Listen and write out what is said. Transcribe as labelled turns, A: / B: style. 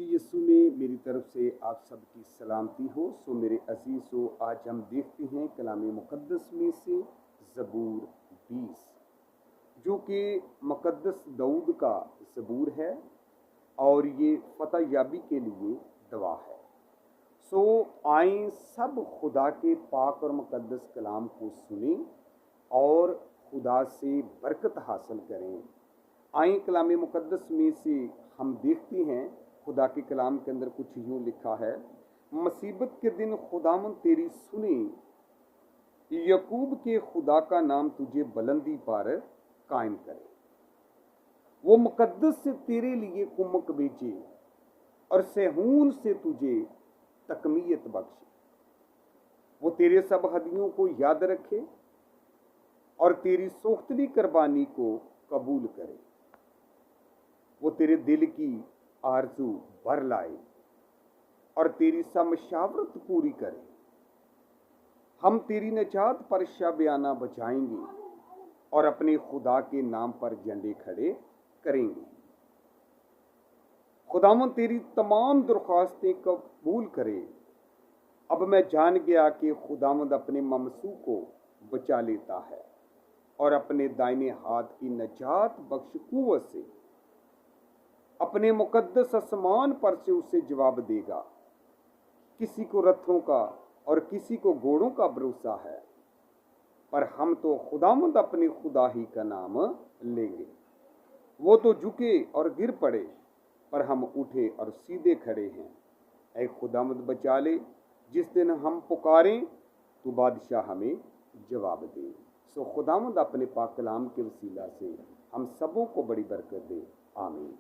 A: यीशु में मेरी तरफ से आप सबकी सलामती हो। सो मेरे अजीज़ों, आज हम देखते हैं कलाम मुक़द्दस में से ज़बूर 20, जो कि मुक़द्दस दाऊद का ज़बूर है और ये फतह याबी के लिए दवा है। सो आएँ सब खुदा के पाक और मुक़द्दस कलाम को सुने और खुदा से बरकत हासिल करें। आएँ कलाम मुक़द्दस में से हम देखते हैं, खुदा के कलाम के अंदर कुछ यूँ लिखा है, मुसीबत के दिन खुदावंद तेरी सुने, यकूब के खुदा का नाम तुझे बुलंदी पर कायम करे। वो मुक़द्दस से तेरे लिए कुमक बेचे और सहून से तुझे तकमीयत बख्शे। वो तेरे सब हदियों को याद रखे और तेरी सोख्तली कुर्बानी को कबूल करे। वो तेरे दिल की आरजू भर लाए और तेरी सब मशावरत पूरी करे। हम तेरी नजात पर शब-ए-आना बजाएंगे और अपने खुदा के नाम पर झंडे खड़े करेंगे। खुदावंद तेरी तमाम दरख्वास्तें कबूल करे। अब मैं जान गया कि खुदावंद अपने ममसू को बचा लेता है और अपने दाहिने हाथ की नजात बख्श कुव्वत से अपने मुक़द्दस आसमान पर से उसे जवाब देगा। किसी को रथों का और किसी को घोड़ों का भरोसा है, पर हम तो खुदावंद अपने खुदा ही का नाम लेंगे। वो तो झुके और गिर पड़े, पर हम उठे और सीधे खड़े हैं। ऐ खुदावंद बचा ले, जिस दिन हम पुकारें तो बादशाह हमें जवाब दे। सो खुदावंद अपने पाक कलाम के वसीला से हम सबों को बड़ी बरकत दे। आमीन।